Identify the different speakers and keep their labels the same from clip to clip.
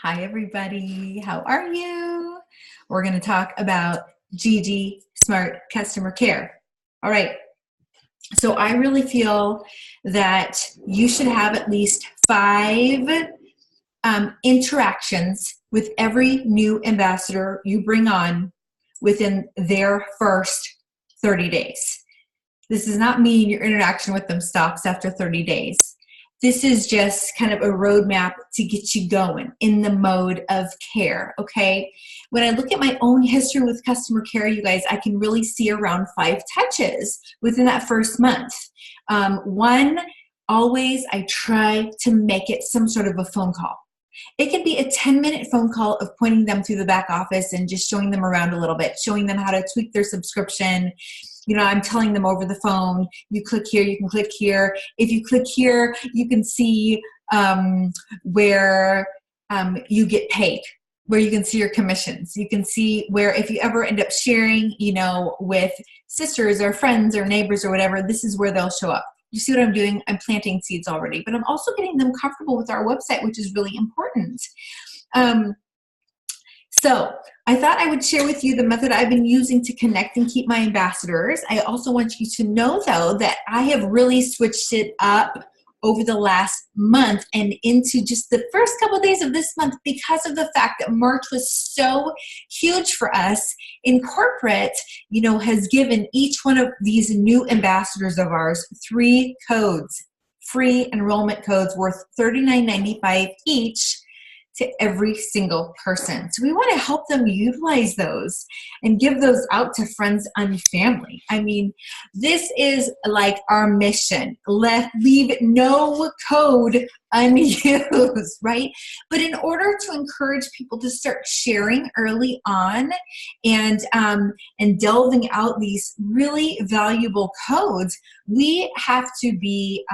Speaker 1: Hi, everybody. How are you? We're going to talk about Gigi Smart Customer Care. All right. So I really feel that you should have at least 5 interactions with every new ambassador you bring on within their first 30 days. This does not mean your interaction with them stops after 30 days. This is just kind of a roadmap to get you going in the mode of care, okay? When I look at my own history with customer care, you guys, I can really see around 5 touches within that first month. One, always I try to make it some sort of a phone call. It can be a 10-minute phone call of pointing them through the back office and just showing them around a little bit, showing them how to tweak their subscription. You know, I'm telling them over the phone, you click here, you can click here. If you click here, you can see where you get paid, where you can see your commissions. You can see where if you ever end up sharing, you know, with sisters or friends or neighbors or whatever, this is where they'll show up. You see what I'm doing? I'm planting seeds already, but I'm also getting them comfortable with our website, which is really important. So I thought I would share with you the method I've been using to connect and keep my ambassadors. I also want you to know, though, that I have really switched it up over the last month and into just the first couple of days of this month because of the fact that March was so huge for us in corporate, you know, has given each one of these new ambassadors of ours 3 codes, free enrollment codes worth $39.95 each to every single person. So we want to help them utilize those and give those out to friends and family. I mean, this is like our mission. Leave no code unused, right? But in order to encourage people to start sharing early on and delving out these really valuable codes, we have to be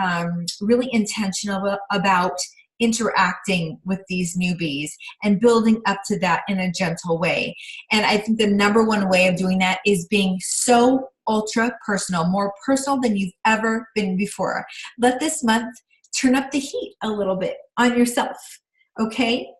Speaker 1: really intentional about interacting with these newbies and building up to that in a gentle way. And I think the number one way of doing that is being so ultra personal, more personal than you've ever been before. Let this month turn up the heat a little bit on yourself, okay?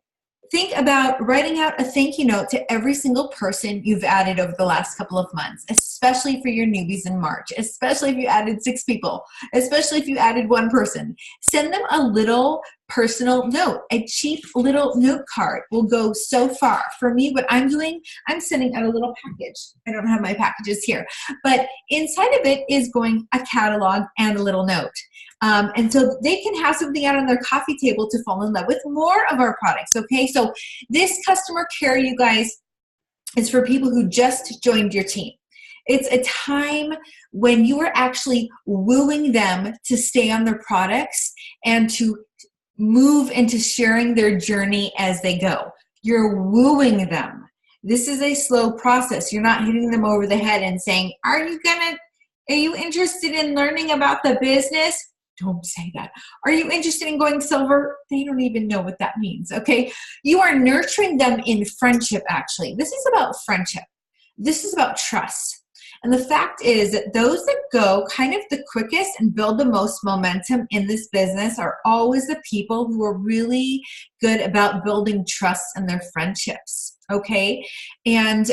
Speaker 1: Think about writing out a thank you note to every single person you've added over the last couple of months, especially for your newbies in March, especially if you added 6 people, especially if you added 1 person. Send them a little personal note. A cheap little note card will go so far. For me, what I'm doing, I'm sending out a little package. I don't have my packages here, but inside of it is going a catalog and a little note. And so they can have something out on their coffee table to fall in love with more of our products, okay? So this customer care, you guys, is for people who just joined your team. It's a time when you are actually wooing them to stay on their products and to move into sharing their journey as they go. You're wooing them. This is a slow process. You're not hitting them over the head and saying, are you interested in learning about the business? Don't say that. Are you interested in going silver? They don't even know what that means, okay? You are nurturing them in friendship, actually. This is about friendship. This is about trust. And the fact is that those that go kind of the quickest and build the most momentum in this business are always the people who are really good about building trust in their friendships, okay? And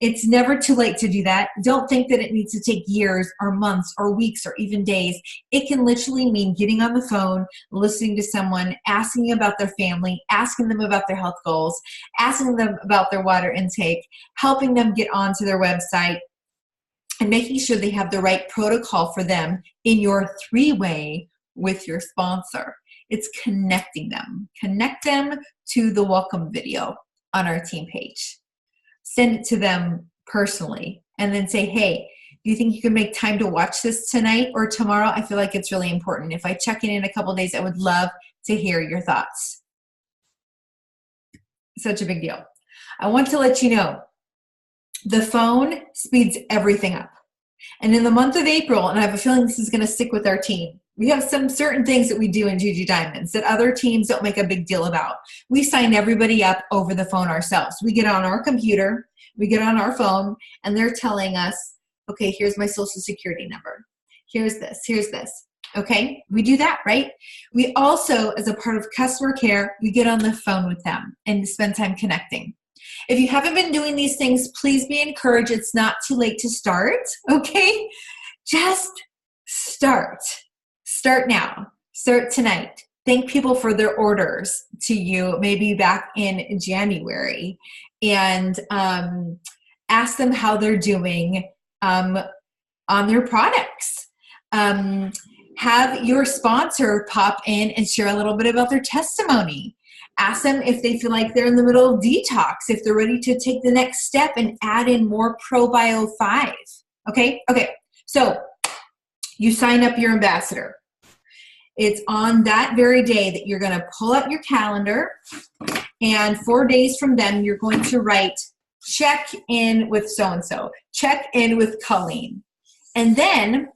Speaker 1: it's never too late to do that. Don't think that it needs to take years or months or weeks or even days. It can literally mean getting on the phone, listening to someone, asking about their family, asking them about their health goals, asking them about their water intake, helping them get onto their website, and making sure they have the right protocol for them in your 3-way with your sponsor. It's connecting them. Connect them to the welcome video on our team page. Send it to them personally and then say, hey, do you think you can make time to watch this tonight or tomorrow? I feel like it's really important. If I check in a couple of days, I would love to hear your thoughts. Such a big deal. I want to let you know, the phone speeds everything up. And in the month of April, and I have a feeling this is going to stick with our team, we have some certain things that we do in Gigi Diamonds that other teams don't make a big deal about. We sign everybody up over the phone ourselves. We get on our computer, we get on our phone, and they're telling us, okay, here's my social security number. Here's this, here's this. Okay, we do that, right? We also, as a part of customer care, we get on the phone with them and spend time connecting. If you haven't been doing these things, please be encouraged. It's not too late to start, okay? Just start. Start now. Start tonight. Thank people for their orders to you, maybe back in January, and ask them how they're doing on their products. Have your sponsor pop in and share a little bit about their testimony. Ask them if they feel like they're in the middle of detox, if they're ready to take the next step and add in more ProBio 5. Okay? Okay. So you sign up your ambassador. It's on that very day that you're going to pull up your calendar, and 4 days from then, you're going to write, check in with so-and-so, check in with Colleen. And then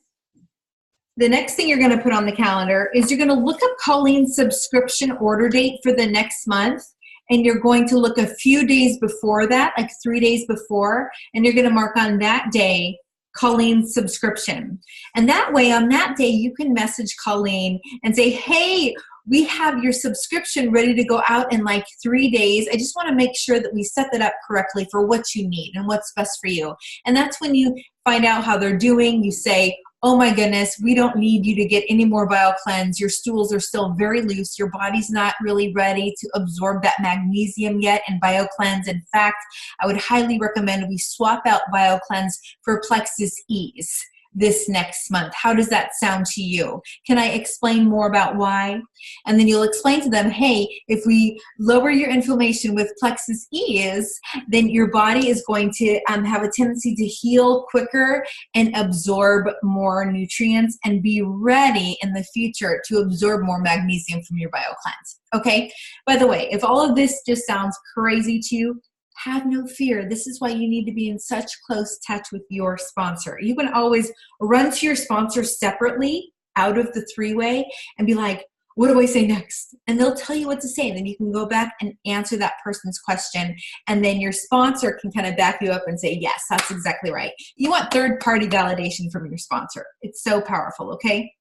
Speaker 1: the next thing you're going to put on the calendar is you're going to look up Colleen's subscription order date for the next month, and you're going to look a few days before that, like 3 days before, and you're going to mark on that day Colleen's subscription. And that way, on that day, you can message Colleen and say, hey, we have your subscription ready to go out in like 3 days. I just want to make sure that we set that up correctly for what you need and what's best for you. And that's when you find out how they're doing. You say, oh my goodness, we don't need you to get any more BioCleanse. Your stools are still very loose. Your body's not really ready to absorb that magnesium yet and BioCleanse. In fact, I would highly recommend we swap out BioCleanse for Plexus Ease this next month. How does that sound to you? Can I explain more about why? And then you'll explain to them, hey, if we lower your inflammation with Plexus Ease, then your body is going to have a tendency to heal quicker and absorb more nutrients and be ready in the future to absorb more magnesium from your BioCleanse. Okay? By the way, if all of this just sounds crazy to you, have no fear. This is why you need to be in such close touch with your sponsor. You can always run to your sponsor separately out of the three-way and be like, what do I say next? And they'll tell you what to say. And then you can go back and answer that person's question. And then your sponsor can kind of back you up and say, yes, that's exactly right. You want third-party validation from your sponsor. It's so powerful, okay?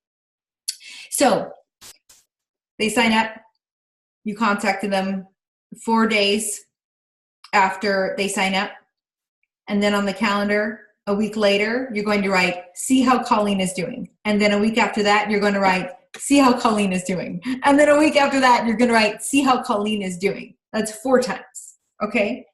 Speaker 1: So they sign up. You contacted them 4 days after they sign up, and then on the calendar a week later you're going to write, see how Colleen is doing. And then a week after that you're going to write, see how Colleen is doing. And then a week after that you're going to write, see how Colleen is doing. That's 4 times. Okay,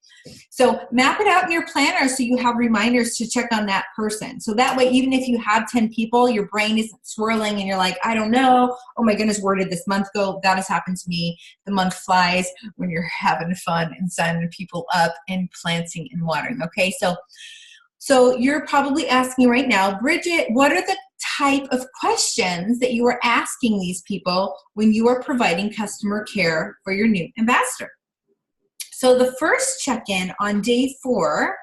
Speaker 1: so map it out in your planner so you have reminders to check on that person. So that way, even if you have 10 people, your brain isn't swirling and you're like, I don't know. Oh my goodness, where did this month go? That has happened to me. The month flies when you're having fun and signing people up and planting and watering. Okay, so you're probably asking right now, Bridget, what are the type of questions that you are asking these people when you are providing customer care for your new ambassador? So the first check-in on day 4,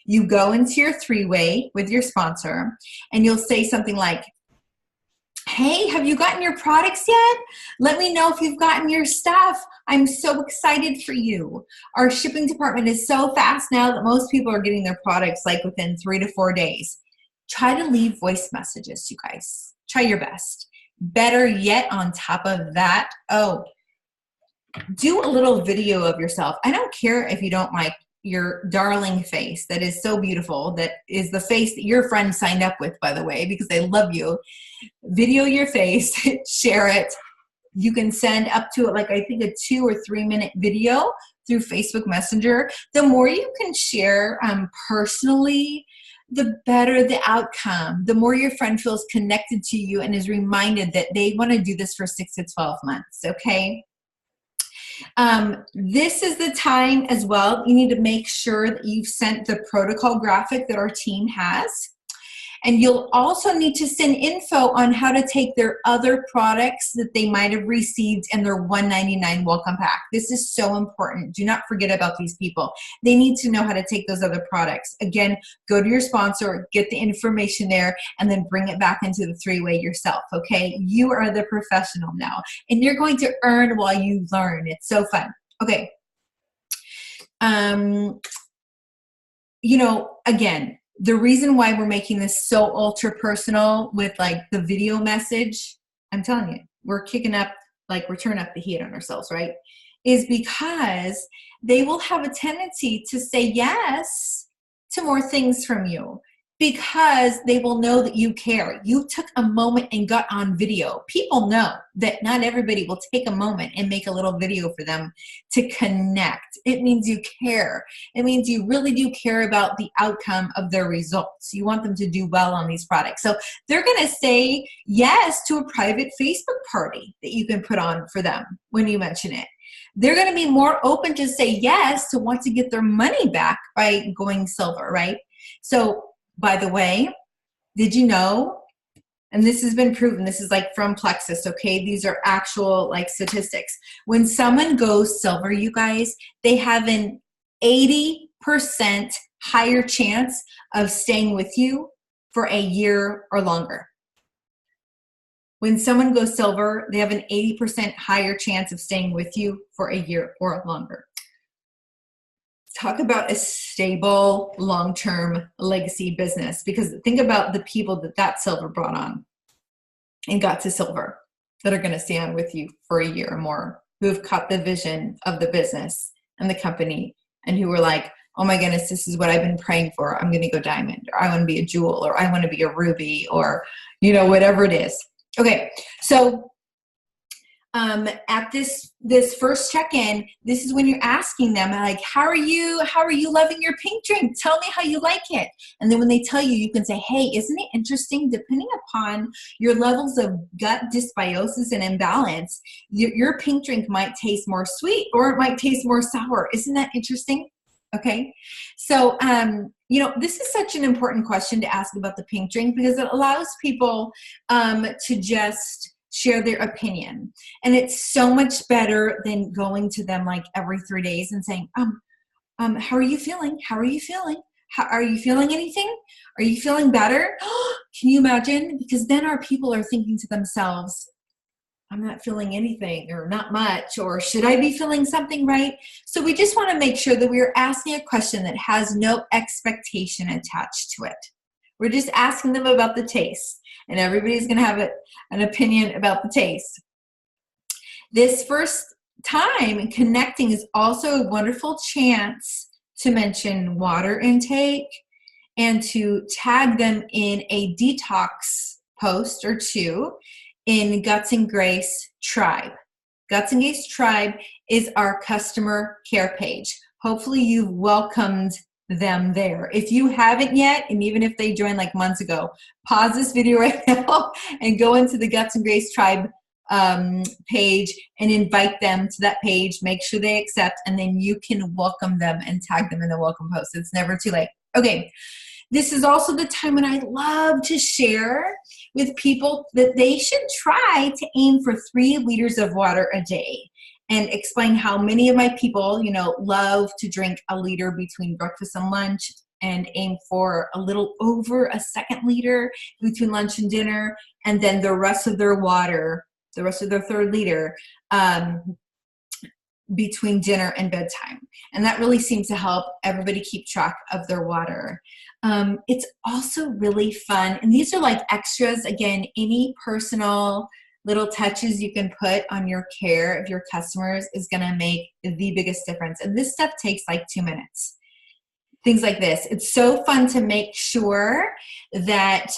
Speaker 1: you go into your three-way with your sponsor and you'll say something like, hey, have you gotten your products yet? Let me know if you've gotten your stuff. I'm so excited for you. Our shipping department is so fast now that most people are getting their products like within 3 to 4 days. Try to leave voice messages, you guys. Try your best. Better yet, on top of that, do a little video of yourself. I don't care if you don't like your darling face that is so beautiful, that is the face that your friend signed up with, by the way, because they love you. Video your face, share it. You can send up to like I think a 2 or 3 minute video through Facebook Messenger. The more you can share personally, the better the outcome. The more your friend feels connected to you and is reminded that they want to do this for 6 to 12 months, okay? This is the time as well. You need to make sure that you've sent the protocol graphic that our team has. And you'll also need to send info on how to take their other products that they might have received in their $199 welcome pack. This is so important. Do not forget about these people. They need to know how to take those other products. Again, go to your sponsor, get the information there, and then bring it back into the three-way yourself, okay? You are the professional now, and you're going to earn while you learn. It's so fun. Okay. You know, again, the reason why we're making this so ultra personal with like the video message I'm telling you, we're kicking up, like we're turning up the heat on ourselves, right? Is because they will have a tendency to say yes to more things from you because they will know that you care. You took a moment and got on video. People know that not everybody will take a moment and make a little video for them to connect. It means you care. It means you really do care about the outcome of their results. You want them to do well on these products. So they're going to say yes to a private Facebook party that you can put on for them when you mention it. They're going to be more open to say yes to want to get their money back by going silver, right? So, by the way, did you know, and this has been proven, this is like from Plexus, okay? These are actual like statistics. When someone goes silver, you guys, they have an 80% higher chance of staying with you for a year or longer. When someone goes silver, they have an 80% higher chance of staying with you for a year or longer. Talk about a stable, long-term legacy business, because think about the people that silver brought on and got to silver that are going to stay on with you for a year or more, who have caught the vision of the business and the company and who were like, oh my goodness, this is what I've been praying for. I'm going to go diamond, or I want to be a jewel, or I want to be a ruby, or, whatever it is. Okay, so at this first check-in, this is when you're asking them, like, how are you loving your pink drink? Tell me how you like it. And then when they tell you, you can say, hey, isn't it interesting? Depending upon your levels of gut dysbiosis and imbalance, your pink drink might taste more sweet or it might taste more sour. Isn't that interesting? Okay, so this is such an important question to ask about the pink drink, because it allows people to just share their opinion. And it's so much better than going to them like every 3 days and saying, how are you feeling? How are you feeling? Are you feeling anything? Are you feeling better? Can you imagine? Because then our people are thinking to themselves, I'm not feeling anything, or not much, or should I be feeling something, right? So we just want to make sure that we're asking a question that has no expectation attached to it. We're just asking them about the taste, and everybody's going to have an opinion about the taste. This first time connecting is also a wonderful chance to mention water intake and to tag them in a detox post or two in Guts and Grace Tribe. Guts and Grace Tribe is our customer care page. Hopefully you've welcomed them there. If you haven't yet, and even if they joined like months ago, pause this video right now and go into the Guts and Grace Tribe page and invite them to that page. Make sure they accept, and then you can welcome them and tag them in the welcome post. It's never too late. Okay. This is also the time when I love to share with people that they should try to aim for 3 liters of water a day, and explain how many of my people, love to drink a liter between breakfast and lunch, and aim for a little over a 2nd liter between lunch and dinner, and then the rest of their water, the rest of their 3rd liter, between dinner and bedtime. And that really seems to help everybody keep track of their water. It's also really fun. And these are like extras. Again, any personal little touches you can put on your care of your customers is going to make the biggest difference. And this stuff takes like 2 minutes. Things like this. It's so fun to make sure that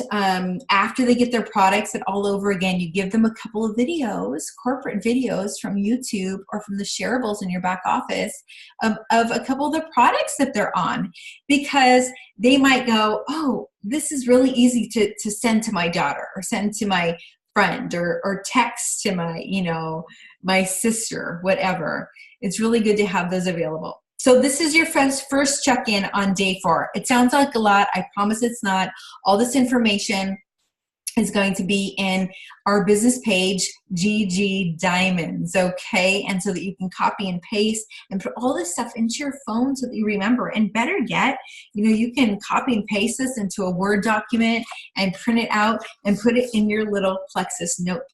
Speaker 1: after they get their products, that all over again, you give them a couple of videos, corporate videos from YouTube or from the shareables in your back office of a couple of the products that they're on, because they might go, oh, this is really easy to send to my daughter, or send to my friend, or text to my, my sister, whatever. It's really good to have those available. So this is your first check-in on day 4. It sounds like a lot. I promise it's not. All this information is going to be in our business page, GG Diamonds, okay? And so that you can copy and paste and put all this stuff into your phone so that you remember. And better yet, you can copy and paste this into a Word document and print it out and put it in your little Plexus notebook.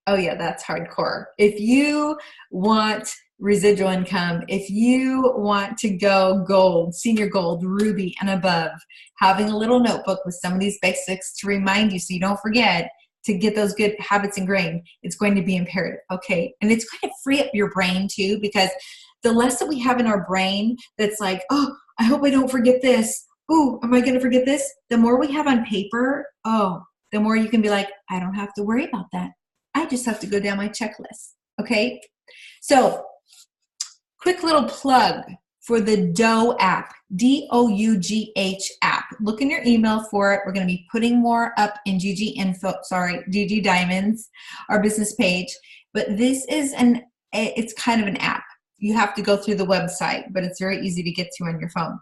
Speaker 1: Oh yeah, that's hardcore. If you want residual income, if you want to go gold, senior gold, ruby, and above, having a little notebook with some of these basics to remind you so you don't forget, to get those good habits ingrained, it's going to be imperative, okay? And it's going to free up your brain too, because the less that we have in our brain that's like, oh, I hope I don't forget this. Oh, am I going to forget this? The more we have on paper, the more you can be like, I don't have to worry about that. I just have to go down my checklist, okay? So, quick little plug for the Dough app, DOUGH app. Look in your email for it. We're going to be putting more up in GG Diamonds, our business page. But this is it's kind of an app. You have to go through the website, but it's very easy to get to on your phone.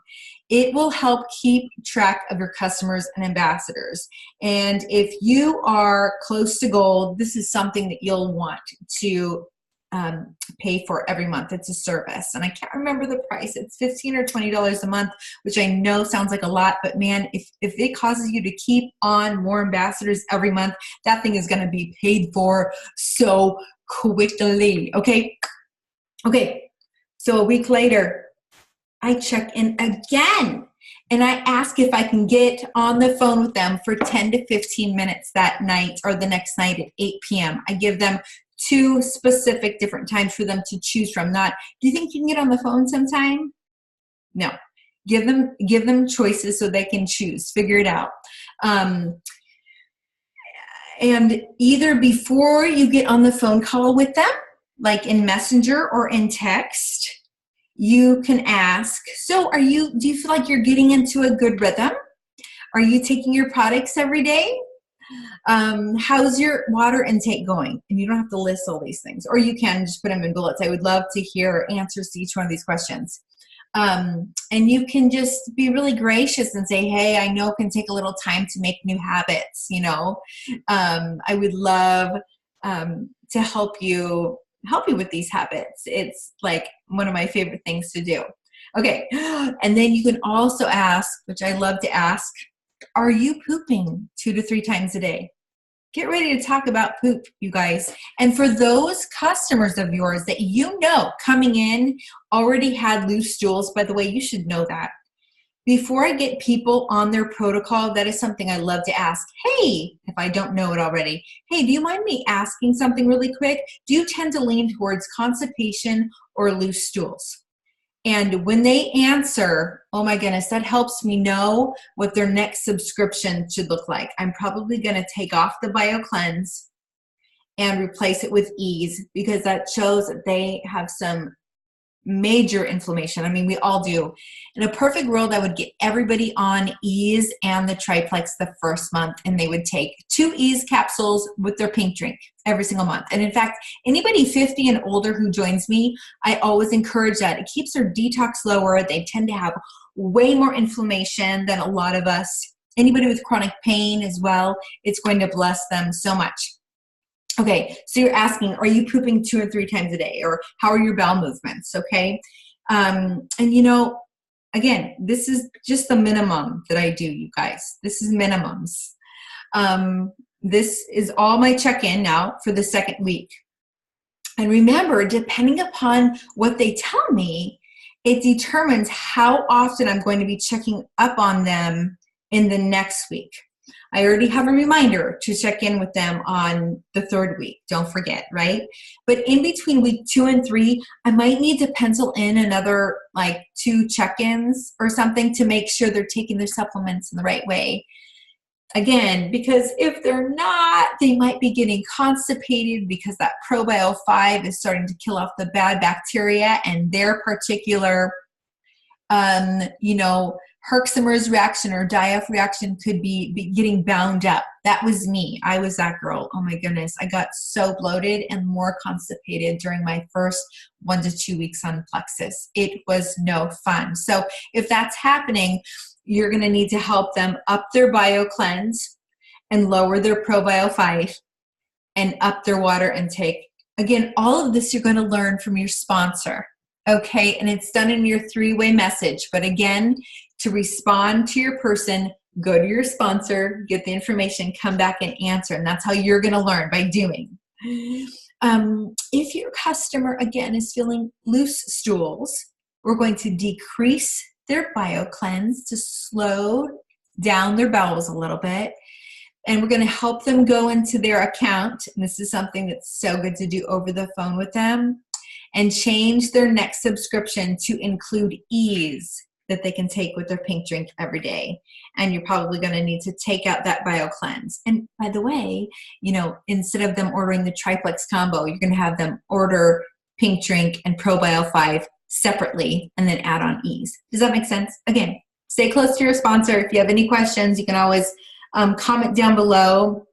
Speaker 1: It will help keep track of your customers and ambassadors. And if you are close to gold, this is something that you'll want to pay for every month. It's a service, and I can't remember the price. It's $15 or $20 a month, which I know sounds like a lot, but man, if it causes you to keep on more ambassadors every month, that thing is going to be paid for so quickly. Okay. So a week later, I check in again, and I ask if I can get on the phone with them for 10 to 15 minutes that night or the next night at 8 p.m. I give them 2 specific different times for them to choose from. Not, do you think you can get on the phone sometime? No. Give them choices so they can choose. Figure it out. And either before you get on the phone call with them, like in Messenger or in text, you can ask, so do you feel like you're getting into a good rhythm? Are you taking your products every day? How's your water intake going? And you don't have to list all these things, or you can just put them in bullets. I would love to hear answers to each one of these questions. And you can just be really gracious and say, hey, I know it can take a little time to make new habits. I would love to help you with these habits. It's like one of my favorite things to do. Okay. And then you can also ask, which I love to ask, are you pooping 2 to 3 times a day? Get ready to talk about poop, you guys. And for those customers of yours that coming in already had loose stools, by the way, you should know that. Before I get people on their protocol, that is something I love to ask. Hey, if I don't know it already, hey, do you mind me asking something really quick? Do you tend to lean towards constipation or loose stools? And when they answer, oh my goodness, that helps me know what their next subscription should look like. I'm probably going to take off the BioCleanse and replace it with Ease, because that shows that they have some major inflammation. I mean, we all do. In a perfect world, I would get everybody on Ease and the Triplex the first month, and they would take 2 Ease capsules with their pink drink every single month. And in fact, anybody 50 and older who joins me, I always encourage that. It keeps their detox lower. They tend to have way more inflammation than a lot of us. Anybody with chronic pain as well, it's going to bless them so much. Okay, so you're asking, are you pooping 2 or 3 times a day? Or how are your bowel movements, okay? And again, this is just the minimum that I do, you guys. This is minimums. This is all my check-in now for the second week. And remember, depending upon what they tell me, it determines how often I'm going to be checking up on them in the next week. I already have a reminder to check in with them on the 3rd week. Don't forget, right? But in between week 2 and 3, I might need to pencil in another 2 check-ins or something to make sure they're taking their supplements in the right way. Again, because if they're not, they might be getting constipated because that Probio 5 is starting to kill off the bad bacteria, and their particular Herxheimer's reaction or die-off reaction could be getting bound up. That was me. I was that girl. Oh my goodness. I got so bloated and more constipated during my first 1 to 2 weeks on Plexus. It was no fun. So if that's happening, you're going to need to help them up their BioCleanse and lower their Probio 5 and up their water intake. Again, all of this you're going to learn from your sponsor. Okay, and it's done in your 3-way message. But again, to respond to your person, go to your sponsor, get the information, come back and answer. And that's how you're going to learn, by doing. If your customer, again, is feeling loose stools, we're going to decrease their BioCleanse to slow down their bowels a little bit. and we're going to help them go into their account. And this is something that's so good to do over the phone with them, and change their next subscription to include ease that they can take with their pink drink every day. And you're probably going to need to take out that bio cleanse. And by the way, you know, instead of them ordering the triplex combo, you're going to have them order pink drink and ProBio 5 separately and then add on ease. Does that make sense? Again, stay close to your sponsor. If you have any questions, you can always comment down below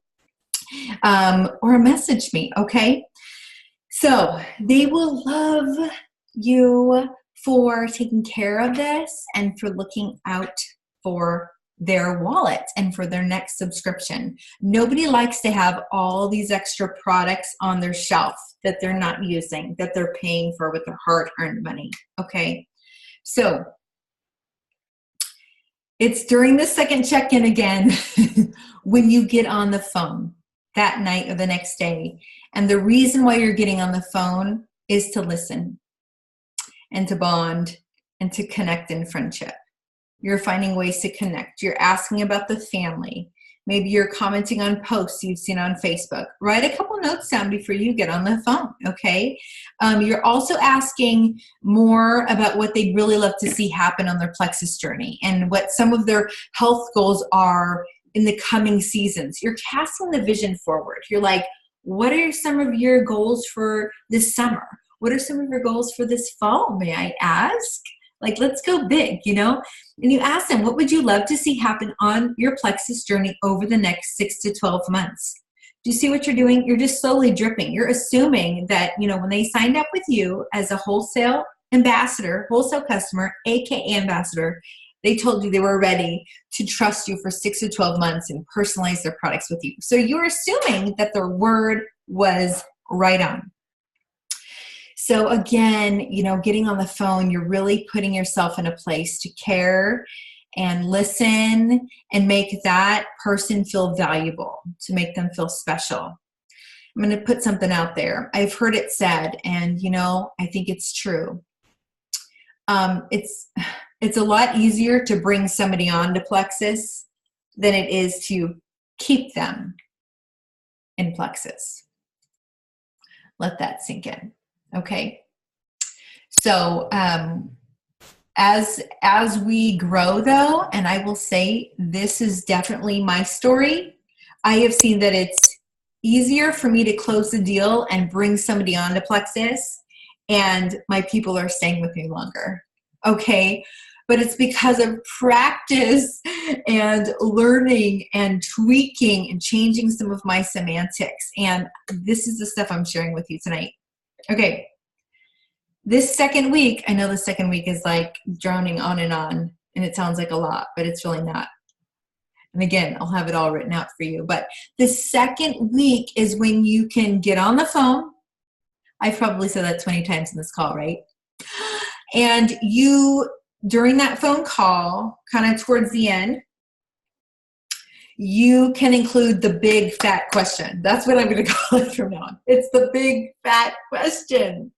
Speaker 1: or message me, okay? So they will love you for taking care of this and for looking out for their wallet and for their next subscription. Nobody likes to have all these extra products on their shelf that they're not using, that they're paying for with their hard-earned money, okay? So it's during the second check-in again when you get on the phone that night or the next day. And the reason why you're getting on the phone is to listen and to bond and to connect in friendship. You're finding ways to connect. You're asking about the family. Maybe you're commenting on posts you've seen on Facebook. Write a couple notes down before you get on the phone, okay? You're also asking more about what they'd really love to see happen on their Plexus journey and what some of their health goals are in the coming seasons. You're casting the vision forward. You're like, what are some of your goals for this summer? What are some of your goals for this fall, may I ask? Like, let's go big, you know? And you ask them, what would you love to see happen on your Plexus journey over the next 6 to 12 months? Do you see what you're doing? You're just slowly dripping. You're assuming that, you know, when they signed up with you as a wholesale ambassador, wholesale customer, AKA ambassador, they told you they were ready to trust you for 6 to 12 months and personalize their products with you. So you're assuming that their word was right on. So again, you know, getting on the phone, you're really putting yourself in a place to care and listen and make that person feel valuable, to make them feel special. I'm going to put something out there. I've heard it said, and you know, I think it's true. It's a lot easier to bring somebody on to Plexus than it is to keep them in Plexus. Let that sink in. Okay. So as we grow though, and I will say this is definitely my story, I have seen that it's easier for me to close the deal and bring somebody on to Plexus, and my people are staying with me longer. Okay. But it's because of practice and learning and tweaking and changing some of my semantics. And this is the stuff I'm sharing with you tonight. Okay, this second week, I know the second week is like droning on, and it sounds like a lot, but it's really not. And again, I'll have it all written out for you. But the second week is when you can get on the phone. I've probably said that 20 times in this call, right? And you, during that phone call, kind of towards the end, you can include the big fat question. That's what I'm going to call it from now on. It's the big fat question.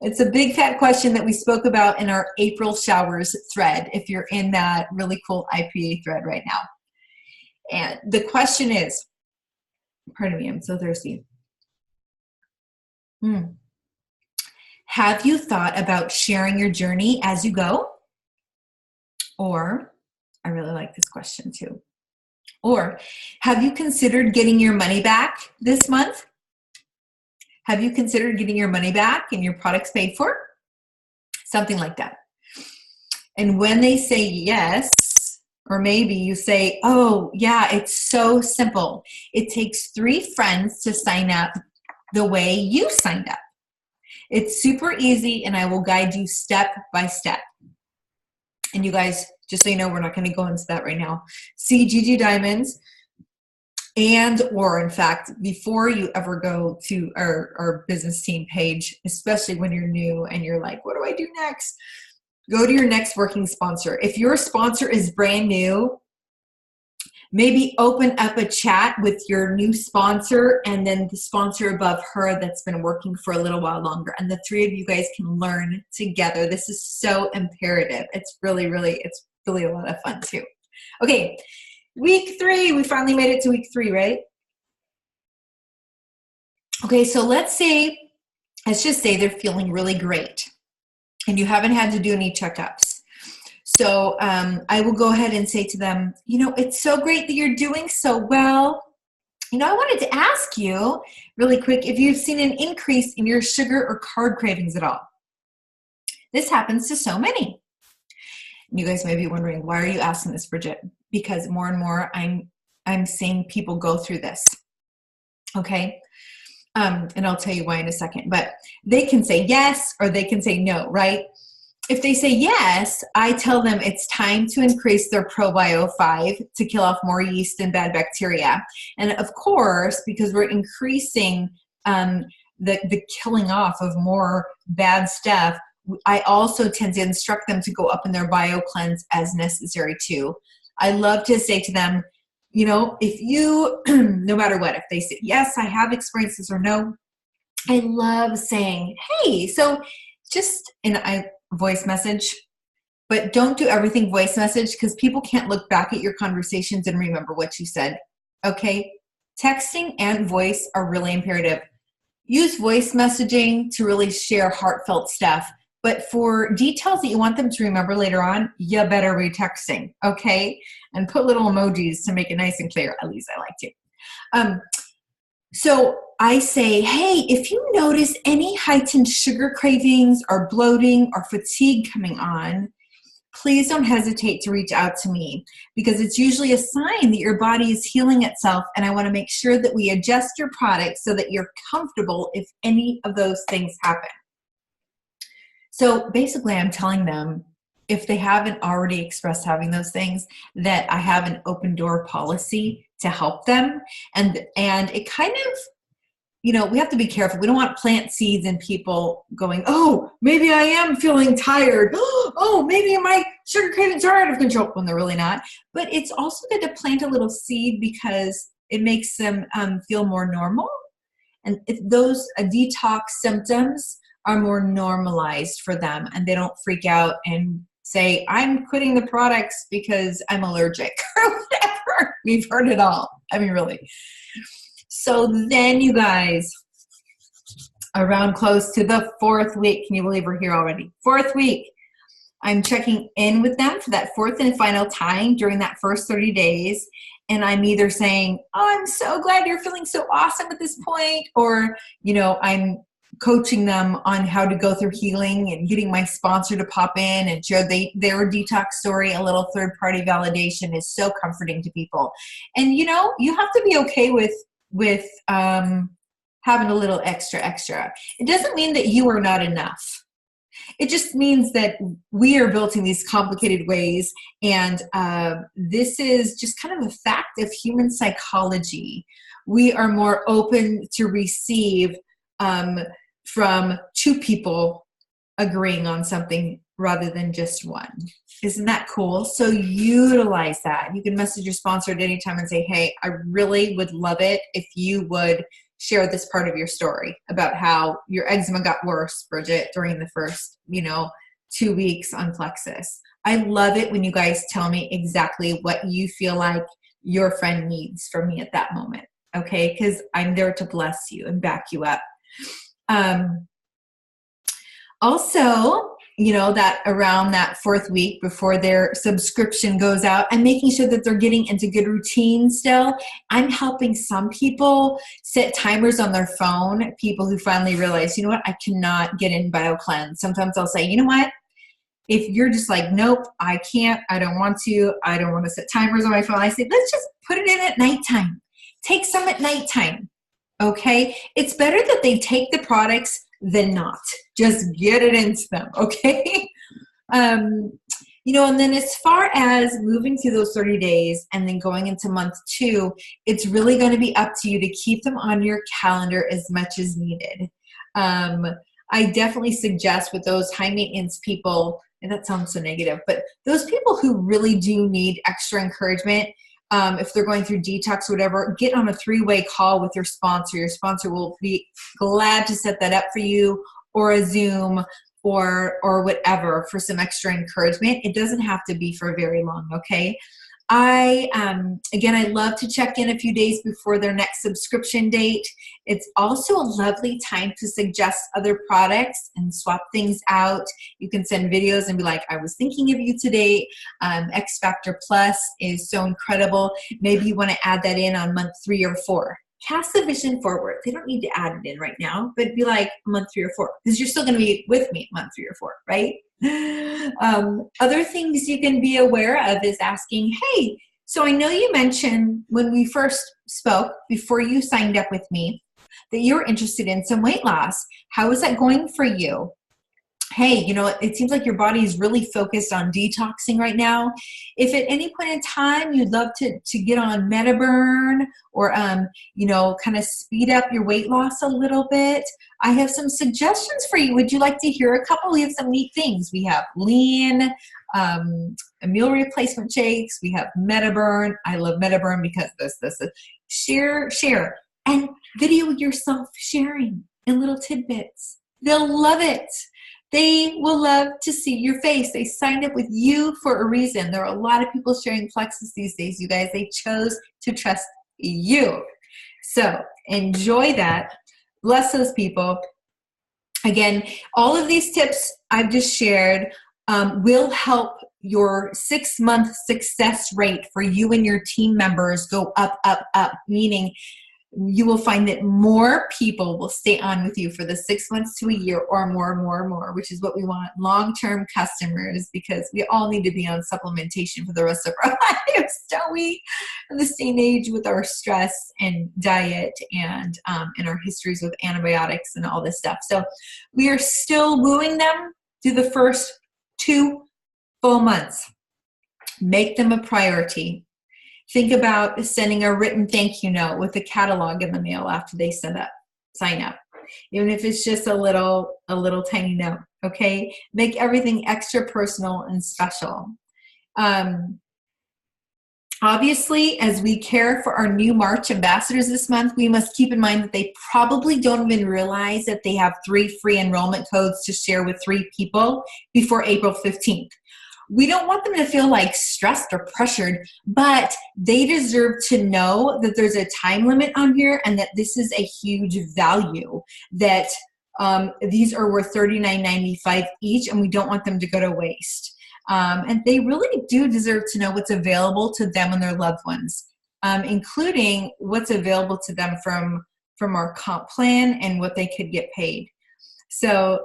Speaker 1: It's a big fat question that we spoke about in our April showers thread, if you're in that really cool IPA thread right now. And the question is, pardon me, I'm so thirsty. Have you thought about sharing your journey as you go? Or, I really like this question too. Or, have you considered getting your money back this month? Have you considered getting your money back and your products paid for? Something like that. And when they say yes, or maybe you say, oh yeah, it's so simple. It takes 3 friends to sign up the way you signed up. It's super easy, and I will guide you step by step. And you guys, just so you know, we're not going to go into that right now. See GG Diamonds, or in fact, before you ever go to our business team page, especially when you're new and you're like, what do I do next? Go to your next working sponsor. If your sponsor is brand new, maybe open up a chat with your new sponsor and then the sponsor above her that's been working for a little while longer. And the 3 of you guys can learn together. This is so imperative. It's really a lot of fun too. Okay, Week 3, we finally made it to week 3, right? Okay, so let's just say they're feeling really great and you haven't had to do any checkups. So I will go ahead and say to them, it's so great that you're doing so well. I wanted to ask you really quick if you've seen an increase in your sugar or carb cravings at all. This happens to so many. You guys may be wondering, why are you asking this, Bridget? Because more and more I'm seeing people go through this. Okay? And I'll tell you why in a second. But they can say yes or they can say no, right? If they say yes, I tell them it's time to increase their ProBio 5 to kill off more yeast and bad bacteria. And of course, because we're increasing the killing off of more bad stuff, I also tend to instruct them to go up in their bio cleanse as necessary too. I love to say to them, if you, no matter what, if they say, yes, I have experienced this or no, I love saying, hey, so just, and I voice message, but don't do everything voice message because people can't look back at your conversations and remember what you said. Okay. Texting and voice are really imperative. Use voice messaging to really share heartfelt stuff. But for details that you want them to remember later on, you better be texting, okay? And put little emojis to make it nice and clear. At least I like to. So I say, hey, if you notice any heightened sugar cravings or bloating or fatigue coming on, please don't hesitate to reach out to me because it's usually a sign that your body is healing itself, and I want to make sure that we adjust your product so that you're comfortable if any of those things happen. So basically, I'm telling them, if they haven't already expressed having those things, that I have an open door policy to help them. And it kind of, we have to be careful. We don't want to plant seeds in people going, oh, maybe I am feeling tired. Oh, maybe my sugar cravings are out of control, when they're really not. But it's also good to plant a little seed because it makes them feel more normal. And if those detox symptoms are more normalized for them and they don't freak out and say, I'm quitting the products because I'm allergic or whatever. We've heard it all. I mean, really. So then you guys, around close to the 4th week, can you believe we're here already? 4th week, I'm checking in with them for that 4th and final time during that first 30 days. And I'm either saying, oh, I'm so glad you're feeling so awesome at this point, or, I'm coaching them on how to go through healing and getting my sponsor to pop in and share their detox story. A little third-party validation is so comforting to people. And, you have to be okay with having a little extra. It doesn't mean that you are not enough. It just means that we are built in these complicated ways, and this is just kind of a fact of human psychology. We are more open to receive from 2 people agreeing on something rather than just one. Isn't that cool? So utilize that. You can message your sponsor at any time and say, hey, I really would love it if you would share this part of your story about how your eczema got worse, Bridget, during the first, 2 weeks on Plexus. I love it when you guys tell me exactly what you feel like your friend needs from me at that moment, okay? Because I'm there to bless you and back you up. Also, that around that 4th week before their subscription goes out, I'm making sure that they're getting into good routine still. I'm helping some people set timers on their phone, people who finally realize, I cannot get in BioCleanse. Sometimes I'll say, if you're just like, nope, I can't, I don't want to set timers on my phone, I say, let's just put it in at nighttime. Take some at nighttime, okay? It's better that they take the products than not. Just get it into them, okay? And then as far as moving through those 30 days and then going into month 2, it's really going to be up to you to keep them on your calendar as much as needed. I definitely suggest with those high maintenance people, and that sounds so negative, but those people who really do need extra encouragement, if they're going through detox or whatever, get on a 3-way call with your sponsor. Your sponsor will be glad to set that up for you, or a Zoom or whatever for some extra encouragement. It doesn't have to be for very long, okay? Again, I love to check in a few days before their next subscription date. It's also a lovely time to suggest other products and swap things out. You can send videos and be like, I was thinking of you today. X Factor Plus is so incredible. Maybe you want to add that in on month 3 or 4. Cast the vision forward. They don't need to add it in right now, but be like month 3 or 4, because you're still going to be with me month 3 or 4, right? Other things you can be aware of is asking, hey, so I know you mentioned when we first spoke, before you signed up with me, that you're interested in some weight loss. How is that going for you? Hey, it seems like your body is really focused on detoxing right now. If at any point in time you'd love to get on MetaBurn or, kind of speed up your weight loss a little bit, I have some suggestions for you. Would you like to hear a couple? We have some neat things. We have lean, meal replacement shakes. We have MetaBurn. I love MetaBurn because this share, and video yourself sharing in little tidbits. They'll love it. They will love to see your face. They signed up with you for a reason. There are a lot of people sharing Plexus these days, you guys. They chose to trust you. So enjoy that. Bless those people. Again, all of these tips I've just shared will help your 6-month success rate for you and your team members go up, meaning you will find that more people will stay on with you for the 6 months to a year or more, which is what we want, long-term customers, because we all need to be on supplementation for the rest of our lives, don't we? In this day and age with our stress and diet and our histories with antibiotics and all this stuff. So we are still wooing them through the first 2 full months. Make them a priority. Think about sending a written thank you note with a catalog in the mail after they sign up. Even if it's just a little tiny note, okay? Make everything extra personal and special. Obviously, as we care for our new March ambassadors this month, we must keep in mind that they probably don't even realize that they have 3 free enrollment codes to share with 3 people before April 15th. We don't want them to feel like stressed or pressured, but they deserve to know that there's a time limit on here and that this is a huge value, that these are worth $39.95 each, and we don't want them to go to waste. And they really do deserve to know what's available to them and their loved ones, including what's available to them from our comp plan and what they could get paid. So,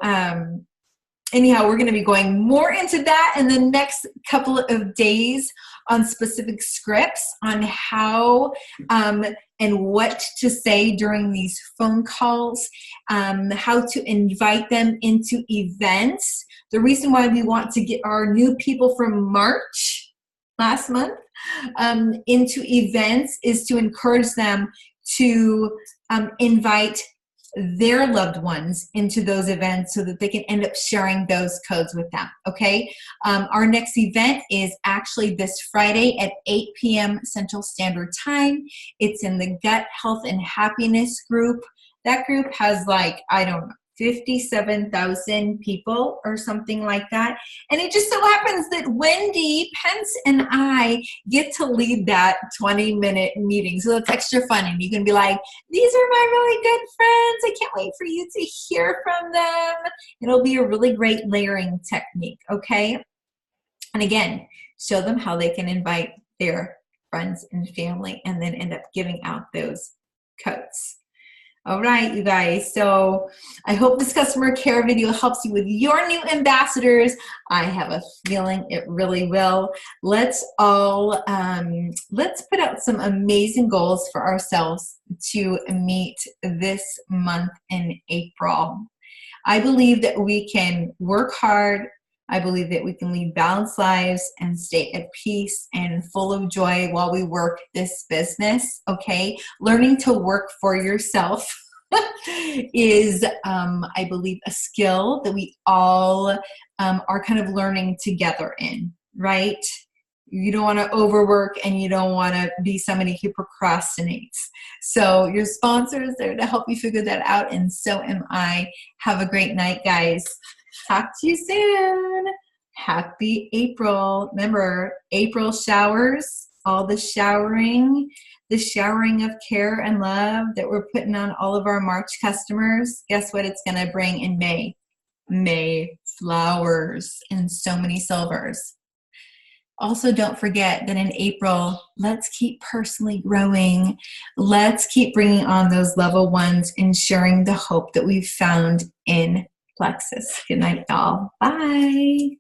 Speaker 1: anyhow, we're going to be going more into that in the next couple of days on specific scripts on how and what to say during these phone calls, how to invite them into events. The reason why we want to get our new people from March last month into events is to encourage them to invite their loved ones into those events so that they can end up sharing those codes with them, okay? Our next event is actually this Friday at 8 p.m. Central Standard Time. It's in the Gut Health and Happiness group. That group has 57,000 people or something like that. And it just so happens that Wendy Pence and I get to lead that 20-minute meeting. So it's extra fun. And you can be like, these are my really good friends. I can't wait for you to hear from them. It'll be a really great layering technique, okay? And again, show them how they can invite their friends and family and then end up giving out those codes. All right, you guys. So I hope this customer care video helps you with your new ambassadors. I have a feeling it really will. Let's put out some amazing goals for ourselves to meet this month in April. I believe that we can work hard. I believe that we can lead balanced lives and stay at peace and full of joy while we work this business, okay? Learning to work for yourself is, I believe, a skill that we all are kind of learning together in, right? You don't want to overwork and you don't want to be somebody who procrastinates. So your sponsor is there to help you figure that out, and so am I. Have a great night, guys. Talk to you soon. Happy April. Remember, April showers all the showering of care and love that we're putting on all of our March customers, guess what it's going to bring in May? May flowers and so many silvers. Also, don't forget that in April, let's keep personally growing. Let's keep bringing on those level ones and sharing the hope that we've found in Plexus. Good night, y'all. Bye.